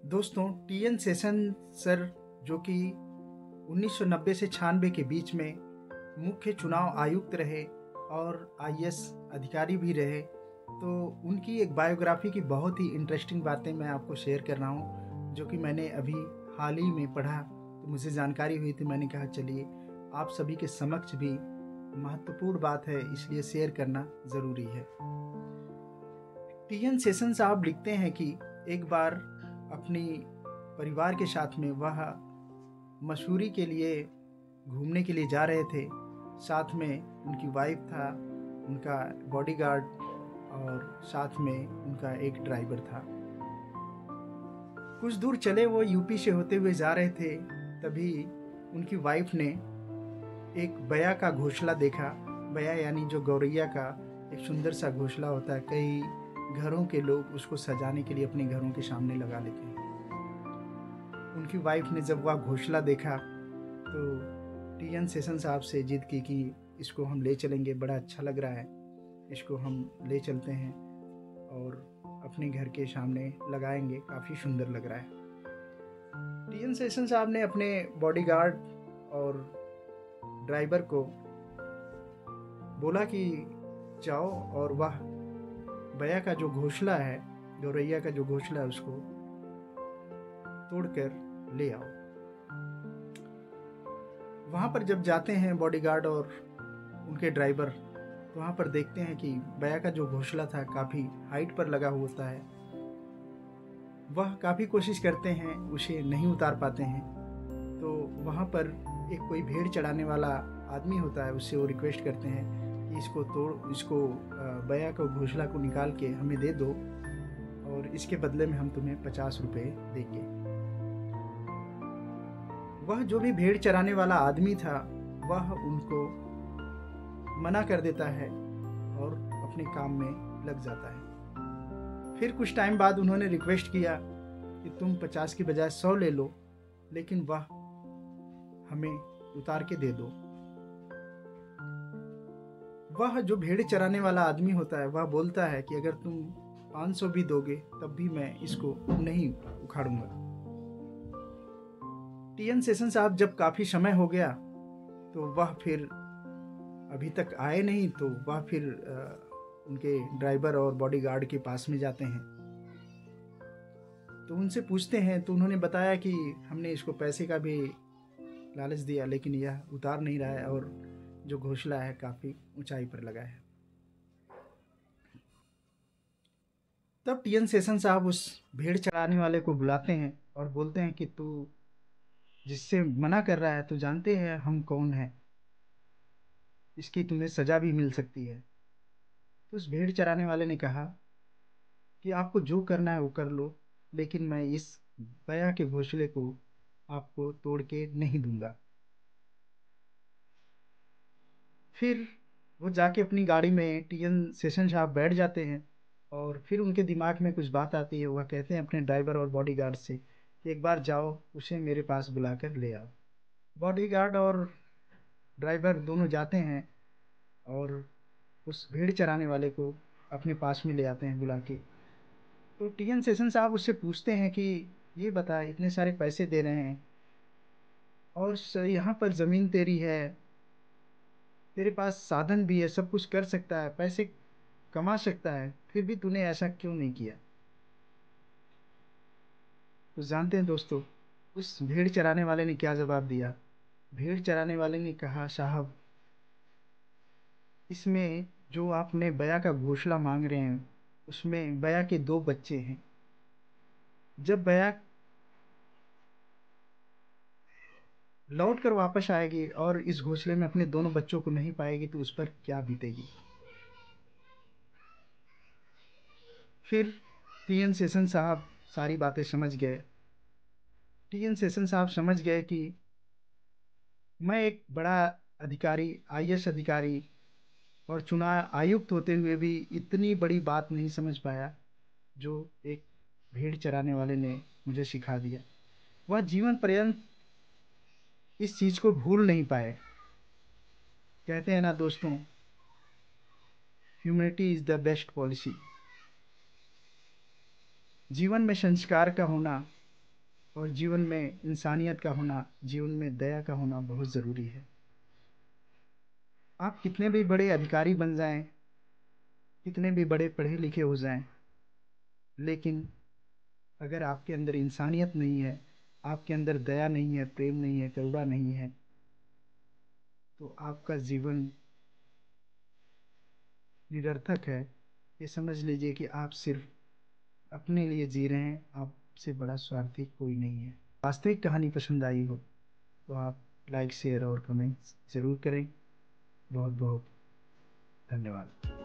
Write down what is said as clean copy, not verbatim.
दोस्तों, TN session sir, जो कि 1990 से 96 के बीच में मुख्य चुनाव आयुक्त रहे और आईएएस अधिकारी भी रहे, तो उनकी एक बायोग्राफी की बहुत ही इंटरेस्टिंग बातें मैं आपको शेयर कर रहा हूँ, जो कि मैंने अभी हाल ही में पढ़ा तो मुझे जानकारी हुई थी। मैंने कहा चलिए आप सभी के समक्ष भी महत्वपूर्ण बात है, इसलिए शेयर करना ज़रूरी है। टीएन सेशन साहब लिखते हैं कि एक बार अपनी परिवार के साथ में वह मसूरी के लिए घूमने के लिए जा रहे थे। साथ में उनकी वाइफ था, उनका बॉडीगार्ड और साथ में उनका एक ड्राइवर था। कुछ दूर चले वो यूपी से होते हुए जा रहे थे, तभी उनकी वाइफ ने एक बया का घोंसला देखा। बया यानी जो गौरैया का एक सुंदर सा घोंसला होता है, कई घरों के लोग उसको सजाने के लिए अपने घरों के सामने लगा लेते हैं। उनकी वाइफ ने जब वह घोंसला देखा तो टीएन सेशन साहब से जिद की कि इसको हम ले चलेंगे, बड़ा अच्छा लग रहा है, इसको हम ले चलते हैं और अपने घर के सामने लगाएंगे, काफ़ी सुंदर लग रहा है। टीएन सेशन साहब ने अपने बॉडीगार्ड और ड्राइवर को बोला कि जाओ और वह बया का जो घोंसला है, गौरैया का जो घोंसला है, उसको तोड़कर ले आओ। वहाँ पर जब जाते हैं बॉडीगार्ड और उनके ड्राइवर, तो वहाँ पर देखते हैं कि बया का जो घोंसला था काफ़ी हाइट पर लगा होता है। वह काफ़ी कोशिश करते हैं, उसे नहीं उतार पाते हैं। तो वहाँ पर एक कोई भेड़ चढ़ाने वाला आदमी होता है, उससे वो रिक्वेस्ट करते हैं कि इसको बया को घोंसला को निकाल के हमें दे दो और इसके बदले में हम तुम्हें 50 रुपये देंगे। वह जो भी भेड़ चराने वाला आदमी था, वह उनको मना कर देता है और अपने काम में लग जाता है। फिर कुछ टाइम बाद उन्होंने रिक्वेस्ट किया कि तुम 50 की बजाय 100 ले लो, लेकिन वह हमें उतार के दे दो। वह जो भेड़ चराने वाला आदमी होता है, वह बोलता है कि अगर तुम 500 भी दोगे तब भी मैं इसको नहीं उखाड़ूंगा। टीएन सेशन साहब जब काफ़ी समय हो गया तो वह फिर अभी तक आए नहीं, तो वह फिर उनके ड्राइवर और बॉडीगार्ड के पास में जाते हैं। तो उनसे पूछते हैं, तो उन्होंने बताया कि हमने इसको पैसे का भी लालच दिया, लेकिन यह उतार नहीं रहा है और जो घोंसला है काफ़ी ऊंचाई पर लगा है। तब टीएन सेशन साहब उस भेड़ चराने वाले को बुलाते हैं और बोलते हैं कि तू जिससे मना कर रहा है, तो जानते हैं हम कौन हैं, इसकी तुम्हें सज़ा भी मिल सकती है। तो उस भेड़ चराने वाले ने कहा कि आपको जो करना है वो कर लो, लेकिन मैं इस बया के घोंसले को आपको तोड़ के नहीं दूंगा। फिर वो जाके अपनी गाड़ी में टीएन सेशन साहब बैठ जाते हैं और फिर उनके दिमाग में कुछ बात आती है। वह कहते हैं अपने ड्राइवर और बॉडीगार्ड से कि एक बार जाओ, उसे मेरे पास बुलाकर ले आओ। बॉडीगार्ड और ड्राइवर दोनों जाते हैं और उस भेड़ चराने वाले को अपने पास में ले आते हैं बुला के। तो टीएन सेशन साहब उससे पूछते हैं कि ये बता, इतने सारे पैसे दे रहे हैं और यहाँ पर ज़मीन तेरी है, तेरे पास साधन भी है, सब कुछ कर सकता है, पैसे कमा सकता है, फिर भी तूने ऐसा क्यों नहीं किया। तो जानते हैं दोस्तों, उस भेड़ चराने वाले ने क्या जवाब दिया। भेड़ चराने वाले ने कहा, साहब इसमें जो आपने बया का घोंसला मांग रहे हैं, उसमें बया के 2 बच्चे हैं। जब बया लौट कर वापस आएगी और इस घोंसले में अपने दोनों बच्चों को नहीं पाएगी, तो उस पर क्या बीतेगी। फिर टीएन सेशन साहब सारी बातें समझ गए। टीएन सेशन साहब समझ गए कि मैं एक बड़ा अधिकारी, आईएएस अधिकारी और चुनाव आयुक्त होते हुए भी इतनी बड़ी बात नहीं समझ पाया जो एक भेड़ चराने वाले ने मुझे सिखा दिया। वह जीवन पर्यंत इस चीज़ को भूल नहीं पाए। कहते हैं ना दोस्तों, humanity is the best policy. जीवन में संस्कार का होना और जीवन में इंसानियत का होना, जीवन में दया का होना बहुत ज़रूरी है। आप कितने भी बड़े अधिकारी बन जाएं, कितने भी बड़े पढ़े लिखे हो जाएं, लेकिन अगर आपके अंदर इंसानियत नहीं है, आपके अंदर दया नहीं है, प्रेम नहीं है, करुणा नहीं है, तो आपका जीवन निरर्थक है। ये समझ लीजिए कि आप सिर्फ अपने लिए जी रहे हैं, आपसे बड़ा स्वार्थी कोई नहीं है। वास्तविक कहानी पसंद आई हो तो आप लाइक, शेयर और कमेंट ज़रूर करें। बहुत बहुत धन्यवाद।